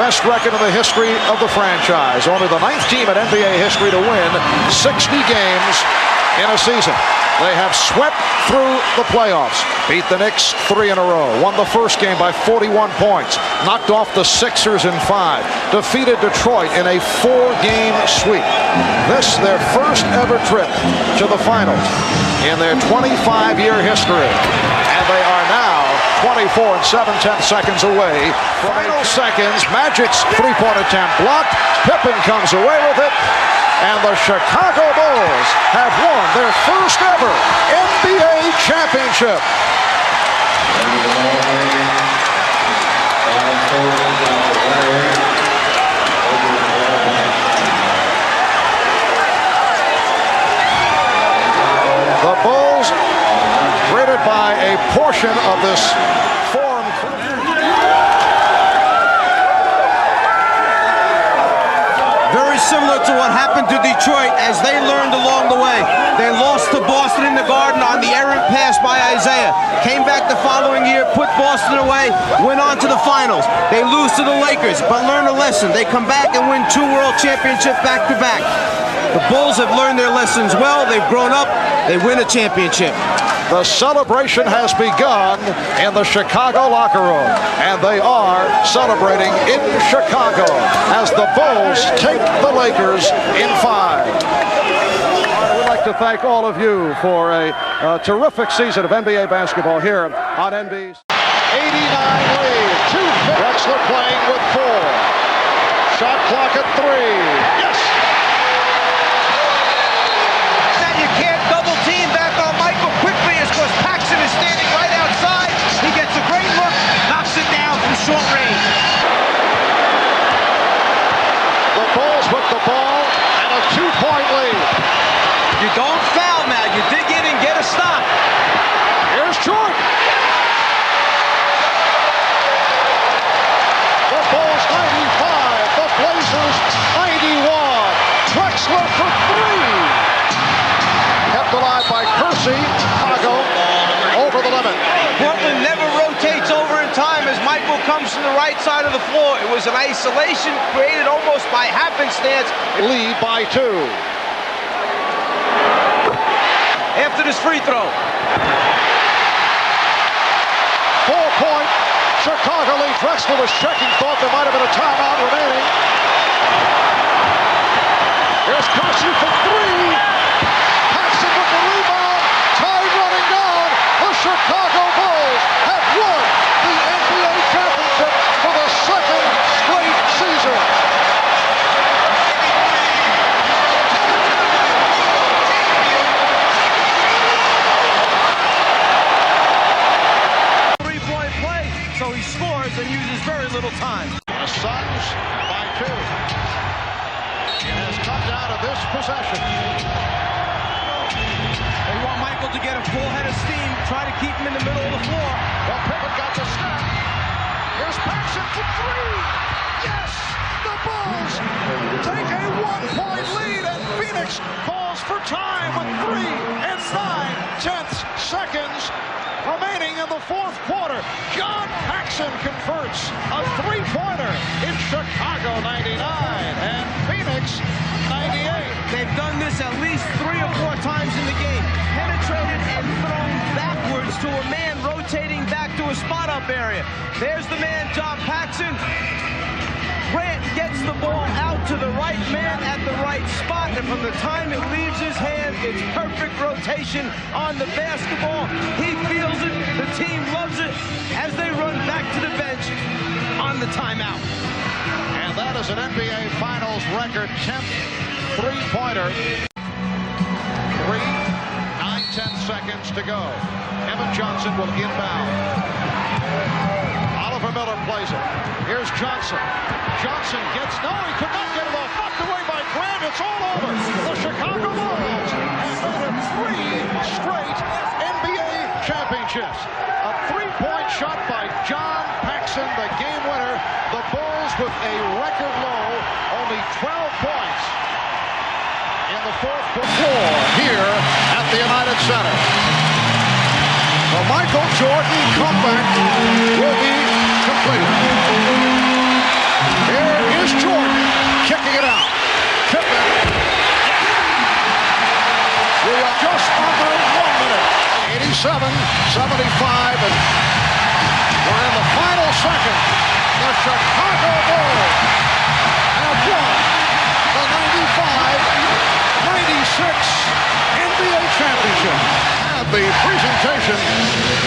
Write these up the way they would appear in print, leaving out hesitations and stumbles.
best record in the history of the franchise. Only the 9th team in NBA history to win 60 games in a season. They have swept through the playoffs, beat the Knicks 3 in a row, won the first game by 41 points, knocked off the Sixers in 5, defeated Detroit in a 4-game sweep. This their first ever trip to the finals in their 25-year history. And they are now 24 and 7/10 seconds away. Final seconds, Magic's three-point attempt blocked. Pippen comes away with it. And the Chicago Bulls have won their first ever NBA championship. The Bulls, greeted by a portion of this forum. Very similar to what happened to Detroit as they learned along the way. They lost to Boston in the Garden on the errant pass by Isaiah. Came back the following year, put Boston away, went on to the finals. They lose to the Lakers, but learn a lesson. They come back and win 2 world championships back-to-back. The Bulls have learned their lessons well. They've grown up. They win a championship. The celebration has begun in the Chicago locker room, and they are celebrating in Chicago as the Bulls take the Lakers in 5. We'd like to thank all of you for a terrific season of NBA basketball here on NBC. 89 lead, 2 Drexler playing with 4. Shot clock at 3. Yes! You can't double team back on Michael quickly because Paxson is standing right outside. He gets a great look, knocks it down from short range. The Bulls with the ball and a 2-point lead. You don't foul now. You dig in and get a stop. Here's Jordan. The Bulls 95, the Blazers 91. Drexler for 3. Kept alive by Kersey. Chicago over the limit. Portland never rotates over in time as Michael comes from the right side of the floor. It was an isolation created almost by happenstance. Lead by 2. After this free throw. 4-point Chicago lead. Drexler was checking, thought there might have been a timeout remaining. Here's Kersey for 3. With the rebound, time running down, the Chicago Bulls have won the NBA championship for the 2nd straight season. Three-point play, so he scores and uses very little time. The Suns by 2. It has come down to this possession. They want Michael to get a full head of steam, try to keep him in the middle of the floor. Well, Pippen got the snap. Here's Paxson for 3. Yes! The Bulls take a 1-point lead, and Phoenix calls for time with 3 and 9/10 seconds remaining in the 4th quarter. John Paxson converts a 3-pointer in Chicago 99 and Phoenix 98. They've done this at least 3 or 4 times in the game. Penetrated and thrown backwards to a man rotating back to a spot-up area. There's the man, John Paxson. Grant gets the ball out to the right man at the right spot, and from the time it leaves his hand, it's perfect rotation on the basketball. He feels it, the team loves it, as they run back to the bench on the timeout. And that is an NBA Finals record 10th three-pointer. 3, 9/10 seconds to go. Evan Johnson will inbound. Oliver Miller plays it. Here's Johnson. Johnson gets, no, he could not get it off. Knocked away by Grant. It's all over. The Chicago Bulls have made 3 straight NBA championships. A 3-point shot by John Paxson, the game winner. The Bulls with a record low, only 12 points in the 4th quarter here at the United Center. The Michael Jordan comeback will be completed. Here and we're in the final second. The Chicago Bulls have won the 95-96 NBA championship. And the presentation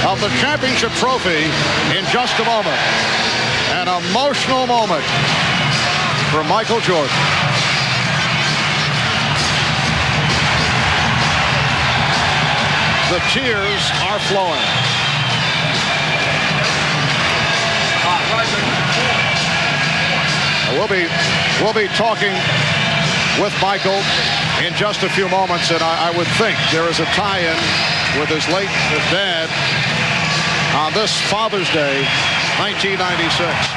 of the championship trophy in just a moment. An emotional moment for Michael Jordan. The tears are flowing. We'll be talking with Michael in just a few moments, and I would think there is a tie-in with his late dad on this Father's Day, 1996.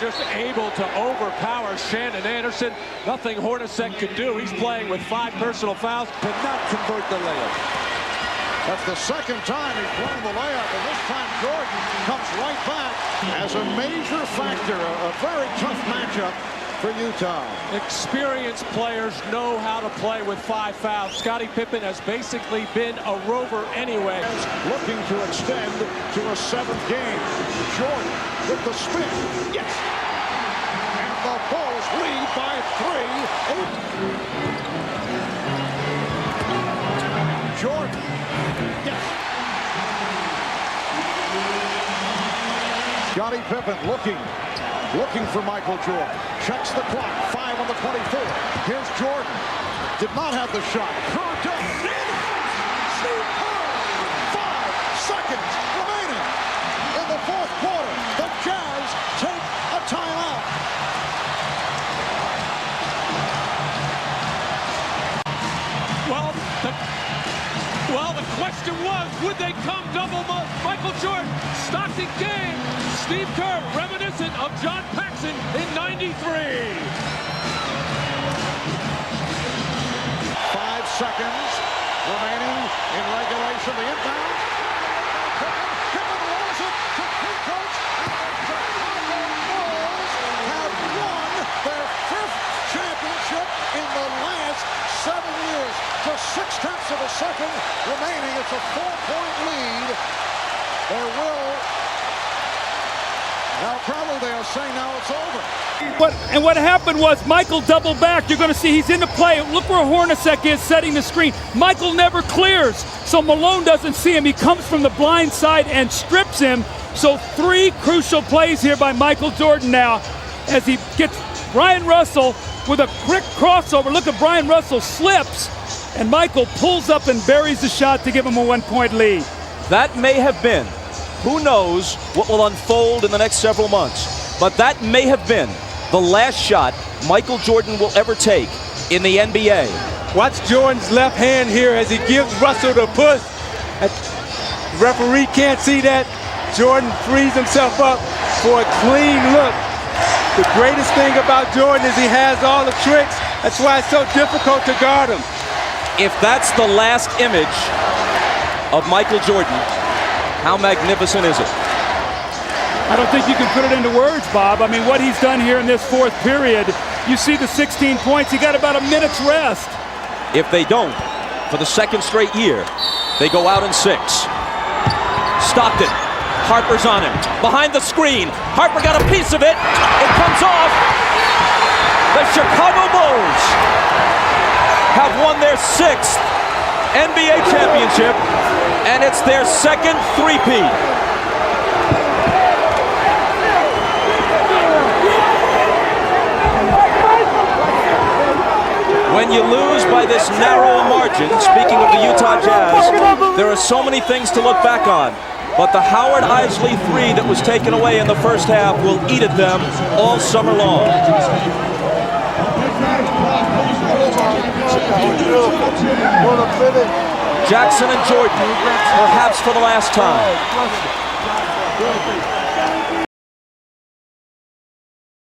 Just able to overpower Shannon Anderson. Nothing Hornacek could do. He's playing with 5 personal fouls to not convert the layup. That's the second time he's blown the layup, and this time Jordan comes right back as a major factor. A very tough matchup for Utah. Experienced players know how to play with 5 fouls. Scottie Pippen has basically been a rover anyway. Looking to extend to a 7th game. Jordan with the spin. Yes! And the Bulls lead by 3. Jordan. Yes! Scottie Pippen looking for Michael Jordan. Checks the clock. 5 on the 24. Here's Jordan. Did not have the shot. Kerr does. Steve Kerr. 5 seconds remaining in the 4th quarter. The Jazz take a timeout. Well, the question was, would they come double Michael Jordan? Stockton game. Steve Kerr, reminiscent of John Paxson in '93. 5 seconds remaining in regulation. The inbound. Pippen rolls it to Kukoc, and the Chicago Bulls have won their 5th championship in the last 7 years. Just 0.6 of a second remaining. It's a 4-point lead. There will. Now probably they'll say now it's over. And what happened was Michael doubled back. You're going to see he's into play. Look where Hornacek is setting the screen. Michael never clears, so Malone doesn't see him. He comes from the blind side and strips him. So 3 crucial plays here by Michael Jordan now as he gets Brian Russell with a quick crossover. Look at Brian Russell slips, and Michael pulls up and buries the shot to give him a 1-point lead. That may have been, who knows what will unfold in the next several months, but that may have been the last shot Michael Jordan will ever take in the NBA. Watch Jordan's left hand here as he gives Russell the push. The referee can't see that. Jordan frees himself up for a clean look. The greatest thing about Jordan is he has all the tricks. That's why it's so difficult to guard him. If that's the last image of Michael Jordan, how magnificent is it? I don't think you can put it into words, Bob. I mean, what he's done here in this 4th period, you see the 16 points. He got about a minute's rest. If they don't, for the 2nd straight year, they go out in 6. Stockton. Harper's on him. Behind the screen. Harper got a piece of it. It comes off. The Chicago Bulls have won their 6th NBA championship, and it's their 2nd 3-peat. When you lose by this narrow margin, speaking of the Utah Jazz, there are so many things to look back on. But the Howard Isley 3 that was taken away in the first half will eat at them all summer long. Jackson and Jordan, perhaps for the last time.